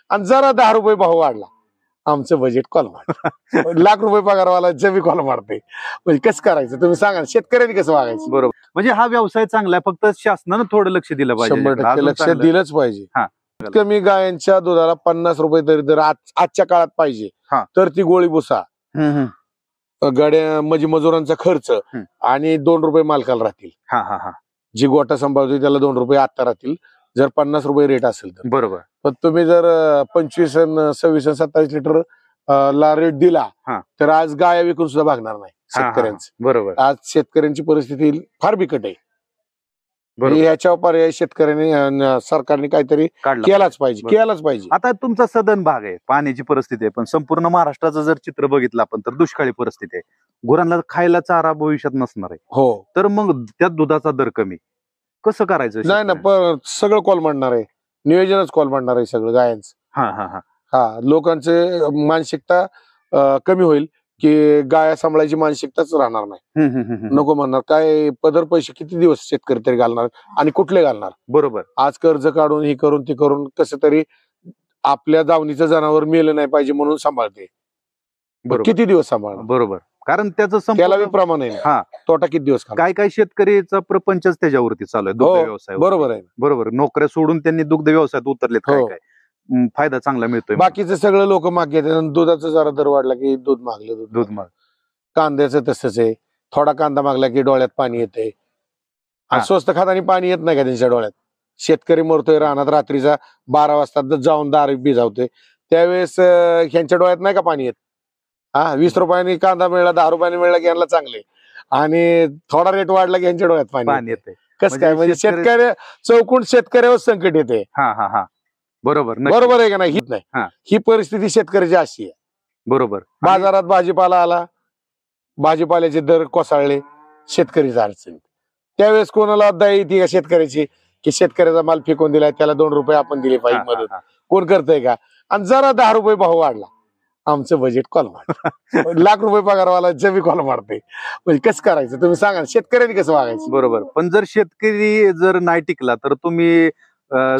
आणि जरा 10 रुपये भाव वाढला, आमचं बजेट कॉल लाख रुपये पगारवाला जमी कॉल मारते. म्हणजे कसं करायचं तुम्ही सांगा, शेतकऱ्यांनी कसं वागायचं? बरोबर. म्हणजे हा व्यवसाय चांगला आहे, फक्त शासनानं थोडं लक्ष दिलं पाहिजे. 100% लक्ष दिलंच पाहिजे. हा. कमी गायांच्या दुधाला 50 रुपये तरी जर आजच्या काळात पाहिजे, तर ती गोळी भुसा गाड्या म्हणजे मजुरांचा खर्च आणि 2 रुपये मालकाला राहतील. जी गोटा सांभाळतो त्याला 2 रुपये आता राहतील, जर 50 रुपये रेट असेल तर. बरोबर. पण तुम्ही जर 25 आणि 26 आणि 27 लिटर ला रेट दिला, तर आज गाया विकून सुद्धा भागणार नाही शेतकऱ्यांचं. बरोबर. आज शेतकऱ्यांची परिस्थिती फार बिकट आहे. याच्यावर पर्याय शेतकऱ्यांनी सरकारने काहीतरी केलाच पाहिजे. आता तुमचा सदन भाग आहे, पाण्याची परिस्थिती आहे, पण संपूर्ण महाराष्ट्राचं जर चित्र बघितलं आपण तर दुष्काळी परिस्थिती आहे. गुरांना खायला चारा भविष्यात नसणार आहे. हो. तर मग त्यात दुधाचा दर कमी कसं करायचं? नाही ना, पण सगळं कॉल म्हणणार आहे, नियोजनच कॉल म्हणणार आहे सगळं गायांचं. लोकांचे मानसिकता कमी होईल की गाया सांभाळायची मानसिकताच राहणार नाही. नको म्हणणार, काय पदर पैसे किती दिवस शेतकरी तरी घालणार आणि कुठले घालणार? बरोबर. आज कर्ज काढून हे करून ते करून कसं तरी आपल्या दावणीचं जनावर मेलं नाही पाहिजे म्हणून सांभाळते. किती दिवस सांभाळणार? बरोबर. कारण त्याला प्रमाण आहे. तोटा किती दिवस? काय काय प्रपंचच त्याच्यावरती चालू आहे, दुग्ध व्यवसाय. बरोबर आहे. बरोबर. नोकऱ्या सोडून त्यांनी दुग्ध व्यवसायात उतरलेत. काय फायदा चांगला मिळतोय. बाकीचं सगळं लोक माग घेतात. दुधाचा जरा दर वाढला की दूध मागलं. कांद्याचं तसंच आहे, थोडा कांदा मागला की डोळ्यात पाणी येते. स्वस्त खातानी पाणी येत नाही का त्यांच्या डोळ्यात? शेतकरी मरतोय रानात, रात्रीचा 12 वाजता जाऊन दार भिजावतोय, त्यावेळेस ह्यांच्या डोळ्यात नाही का पाणी येत? 20 रुपयांनी कांदा मिळला, 10 रुपयांनी मिळला की यांना चांगले, आणि थोडा रेट वाढला की यांच्या डोळ्यात पाणी येते. कसं काय? म्हणजे शेतकरी चौकून शेतकऱ्यावर संकट येते. बरोबर. बरोबर आहे का नाही? ही परिस्थिती शेतकऱ्याची अशी आहे. बरोबर. बाजारात भाजीपाला आला, भाजीपाल्याचे दर कोसळले, शेतकरीचा अडचण. त्यावेळेस कोणाला दया येते का शेतकऱ्याची की शेतकऱ्याचा माल फेकून दिलाय, त्याला 2 रुपये आपण दिले पाहिजे मदत? कोण करतंय का? आणि जरा 10 रुपये भाव वाढला, आमचं बजेट कॉल मारते. लाख रुपये पगारवाला जमी कॉल मारते. म्हणजे कसं करायचं तुम्ही सांगा, शेतकऱ्यांनी कसं वागायचं? बरोबर. पण जर शेतकरी जर नाही टिकला तर तुम्ही,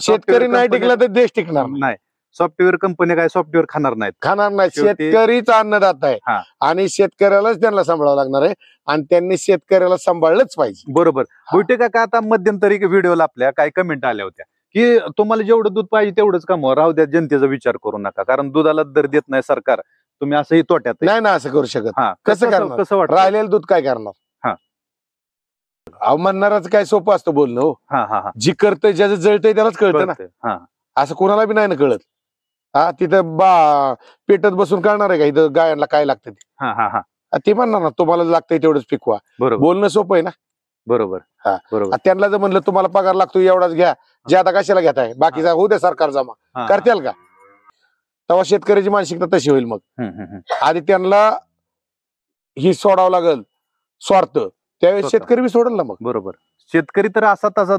शेतकरी नाही टिकला तर देश टिकणार नाही. सॉफ्टवेअर कंपनी काय सॉफ्टवेअर खाणार नाही. शेतकरीच अन्नदाता आहे आणि शेतकऱ्यालाच त्यांना सांभाळावं लागणार आहे, आणि त्यांनी शेतकऱ्याला सांभाळलंच पाहिजे. बरोबर. बुटे काका, आता मध्यंतरी व्हिडिओला आपल्या काही कमेंट आल्या होत्या की तुम्हाला जेवढं दूध पाहिजे तेवढंच कमवा, राहू द्या, जनतेचा विचार करू नका, कारण दुधाला दर देत नाही सरकार, तुम्ही असंही तोट्यात. नाही ना, असं करू शकत. कसं करणार? कसं वाटतं? राहिलेलं दूध काय करणार? म्हणणारच काय सोपं असतं बोलणं. हो, जी करतंय, ज्याचं जळतंय त्यालाच कळतं ना. असं कोणाला बी नाही ना कळत. तिथं पेटत बसून कळणार आहे का इथं गायांना काय लागतं ते म्हणणार ना, तुम्हाला लागतंय तेवढंच पिकवा. बोलणं सोपं आहे ना. बरोबर. त्यांना जर म्हणलं तुम्हाला पगार लागतो एवढाच घ्या, जे आता कशाला घेताय, बाकीचा होऊ द्या सरकार जमा, करतील का? तेव्हा शेतकऱ्याची मानसिकता तशी होईल. मग आधी त्यांना ही सोडावं लागल स्वार्थ, त्यावेळेस शेतकरी बी सोडल ना. मग बरोबर. शेतकरी तर असा तसा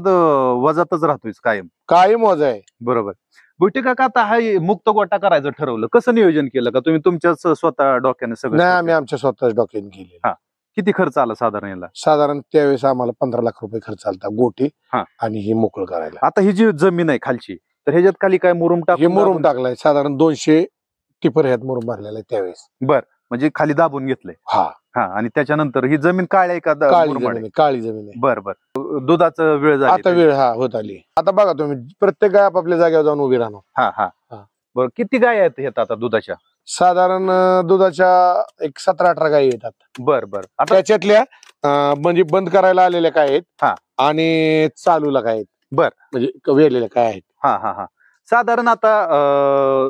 वजातच राहतोय, कायम वजा आहे. बरोबर. बुटे काका, आता हा मुक्त गोटा करायचं ठरवलं, कसं नियोजन केलं का तुम्ही तुमच्याच स्वतः डोक्याने सगळं? नाही, आम्ही आमच्या स्वतःच डोक्याने केले. किती खर्च आला साधारण याला? साधारण त्यावेळेस आम्हाला 15 लाख रुपये खर्च आला गोटी आणि हे मोकळं करायला. आता ही जी जमीन आहे खालची, तर ह्याच्यात खाली काय मुरुम टाकलाय? साधारण 200 टिपर ह्यात मुरुम भरलेला आहे त्यावेळेस. बर. म्हणजे खाली दाबून घेतलंय. आणि त्याच्यानंतर ही जमीन काळी आहे का? काळी जमीन आहे. बर. दुधाचं वेळ झाली, आता वेळ होत आली. आता बघा तुम्ही, प्रत्येक गाय आपापल्या जागेवर जाऊन उभी राहणार. बरं. किती गाय आहेत आता दुधाच्या? साधारण दुधाच्या एक 17-18 गायी येतात. बर. त्याच्यातल्या म्हणजे बंद करायला आलेल्या काय आहेत आणि चालूला काय आहेत. बर. म्हणजे वेलेल्या काय आहेत. साधारण आता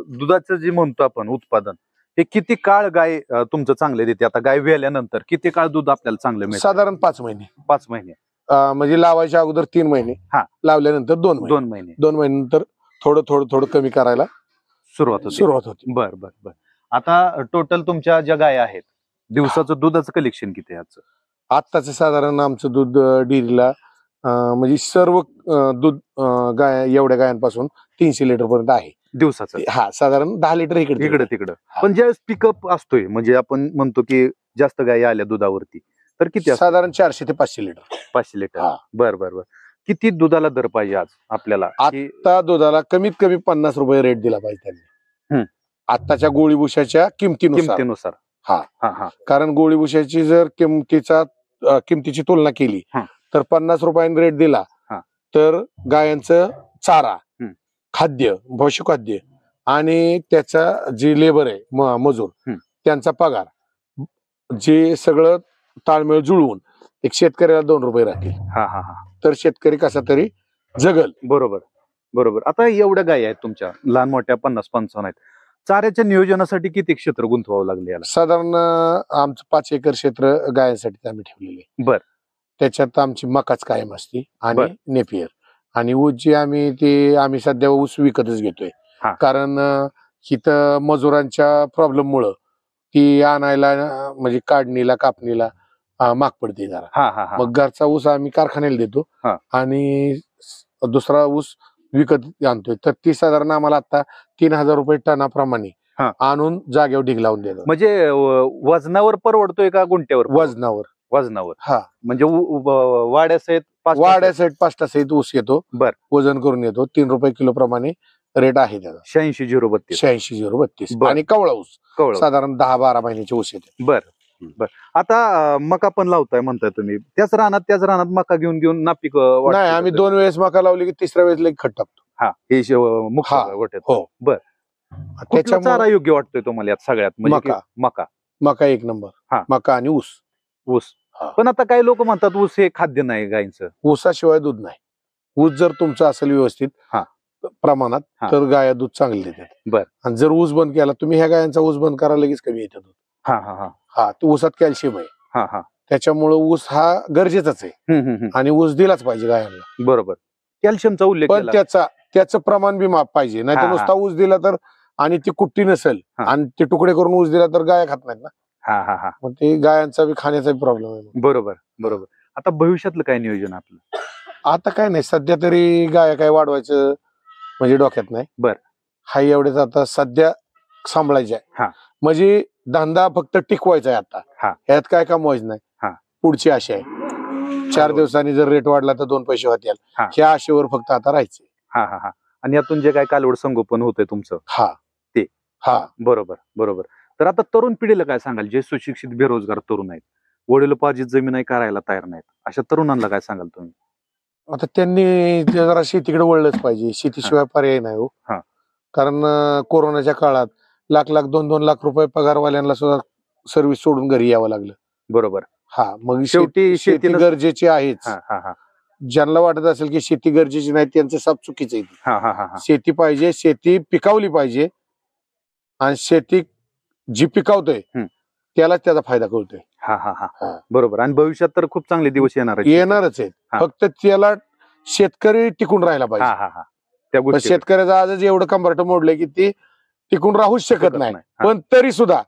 दुधाचं जे म्हणतो आपण उत्पादन, हे किती काळ गाय तुमचं चांगले देते? आता गाय वेल्यानंतर किती काळ दूध आपल्याला चांगलं मिळतं? साधारण 5 महिने. 5 महिने म्हणजे लावायच्या अगोदर 3 महिने, लावल्यानंतर 2 महिने. 2 महिन्यानंतर थोडं कमी करायला सुरुवात होती. बर. आता टोटल तुमच्या ज्या गाय आहेत, दिवसाचं दुधाचं कलेक्शन किती आहे आत्ताचं? साधारण आमचं दूध डेअरीला म्हणजे सर्व दूध गाय एवढ्या गायांपासून 300 लिटर पर्यंत आहे दिवसाचं. साधारण 10 लिटर इकडे तिकडं. पण ज्यावेळेस पिकअप असतोय, म्हणजे आपण म्हणतो की जास्त गायी आल्या दुधावरती, तर किती? साधारण 400 ते 500 लिटर. 500 लिटर. बर. किती दुधाला दर पाहिजे आज आपल्याला आता दुधाला कमीत कमी 50 रुपये रेट दिला पाहिजे त्यांनी आताच्या गोळी भुशाच्या किमतीनुसार. हा हा हा कारण गोळी भुशाची जर किमतीची तुलना केली तर 50 रुपयांनी रेट दिला तर गायांचं चारा, खाद्य, पशुखाद्य आणि त्याचा जे लेबर आहे मजूर त्यांचा पगार जे सगळं ताळमेळ जुळवून एक शेतकऱ्याला 2 रुपये राहतील. तर शेतकरी कसा तरी जगल. बरोबर बरोबर. आता एवढ्या गायी आहेत तुमच्या, लहान मोठ्या 50-55 आहेत. चाऱ्याच्या नियोजनासाठी किती क्षेत्र गुंतवावं लागले याला? साधारण आमचं 5 एकर क्षेत्र गायांसाठी आम्ही ठेवलेले. बर. त्याच्यात आमची मकाच कायम असते आणि नेपियर आणि ऊस जे आम्ही सध्या ऊस विकतच घेतोय. कारण इथं मजुरांच्या प्रॉब्लेम मुळे ती आणायला म्हणजे काढणीला कापणीला महाग पडते जरा. मग घरचा ऊस आम्ही कारखान्याला देतो आणि दुसरा ऊस विकत आणतोय. तर ती साधारण आम्हाला आता 3000 रुपये टनाप्रमाणे आणून जागेवर ढीग लावून देतो. म्हणजे वजनावर परवडतोय का गुंट्यावर? वजनावर. म्हणजे वाड्यासहित 5 सहित ऊस येतो. वजन करून येतो. 3 रुपये किलो प्रमाणे रेट आहे त्याचा. 86,032 आणि कवळा ऊस साधारण 10-12 महिन्याचे ऊस येते. बर. आता मका पण लावताय म्हणताय तुम्ही, त्याच रानात मका घेऊन नापीक? नाही, आम्ही 2 वेळेस मका लावली की 3ऱ्या वेळेस खत टाकतो. बर. त्याच्या चारा योग्य वाटतोय तुम्हाला यात सगळ्यात? म्हणजे मका 1 नंबर. मका आणि ऊस. पण आता काही लोक म्हणतात ऊस हे खाद्य नाही गायींचं. ऊसाशिवाय दूध नाही. ऊस जर तुमचं असेल व्यवस्थित प्रमाणात तर गाया दूध चांगले देतात. आणि जर ऊस बंद केला तुम्ही, ह्या गायांचा ऊस बंद करा लगेच कमी येतं दूध. ऊसात कॅल्शियम आहे. त्याच्यामुळे ऊस हा गरजेचाच आहे आणि ऊस दिलाच पाहिजे गायांना. बरोबर. कॅल्शियमचा उल्लेख पण त्याचं प्रमाण बी माप पाहिजे. नाही तर नुसता ऊस दिला तर आणि ती कुट्टी नसेल आणि ते तुकडे करून ऊस दिला तर गाया खात नाहीत ना. मग ते गायांचा बी खाण्याचा प्रॉब्लेम आहे. बरोबर. आता भविष्यातलं काय नियोजन आपलं? आता काय नाही, सध्या तरी गाया काय वाढवायचं म्हणजे डोक्यात नाही. हा एवढेच आता सध्या सांभाळायच्या. म्हणजे धंदा फक्त टिकवायचा आहे आता. यात काय कमवायचं नाही. पुढची आशा आहे 4 दिवसांनी जर रेट वाढला तर 2 पैसे होतील. ह्या आशेवर फक्त आता राहायचे. आणि यातून जे काय कालवड संगोपन होतंय तुमचं ते. बरोबर. तर आता तरुण पिढीला काय सांगाल, जे सुशिक्षित बेरोजगार तरुण आहेत, वडिलोपार्जित जमीन आहे करायला तयार नाहीत, अशा तरुणांना काय सांगाल तुम्ही? आता त्यांनी जरा शेतीकडे वळलंच पाहिजे. शेतीशिवाय पर्याय नाही हो. कारण कोरोनाच्या काळात लाख 2-2 लाख रुपये पगारवाल्यांना सुद्धा सर्व्हिस सोडून घरी यावं लागलं. बरोबर. मग शेती गरजेची आहेच. ज्यांना वाटत असेल की शेती गरजेची नाही त्यांचं सब चुकीचं आहे. शेती पाहिजे, शेती पिकावली पाहिजे आणि शेती जी पिकावतोय त्यालाच त्याचा फायदा कळतोय. बरोबर. आणि भविष्यात तर खूप चांगले दिवस येणारच आहेत. फक्त त्याला शेतकरी टिकून राहायला पाहिजे. शेतकऱ्याचं आजच एवढं कंबरट मोडलंय की ती टिकून राहूच शकत नाही. पण तरी सुद्धा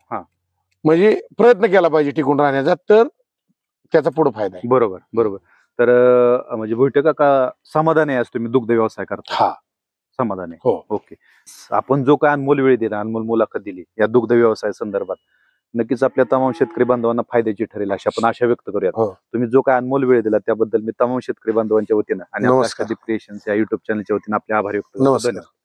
म्हणजे प्रयत्न केला पाहिजे टिकून राहण्याचा, तर त्याचा पुढे फायदा आहे. बरोबर. तर म्हणजे भुईटे काका समाधान आहे आज तुम्ही दुग्ध व्यवसाय करता? समाधान आहे. ओके. आपण जो काय अनमोल वेळ दिला, अनमोल मुलाखत दिली या दुग्ध व्यवसाय संदर्भात, नक्कीच आपल्या तमाम शेतकरी बांधवांना फायद्याची ठरेल अशी आपण आशा व्यक्त करूयात. तुम्ही जो काय अनमोल वेळ दिला त्याबद्दल मी तमाम शेतकरी बांधवांच्या वतीनं आणि क्रिएशन्स या युट्यूब चॅनलच्या वतीनं आपले आभार व्यक्त करतो.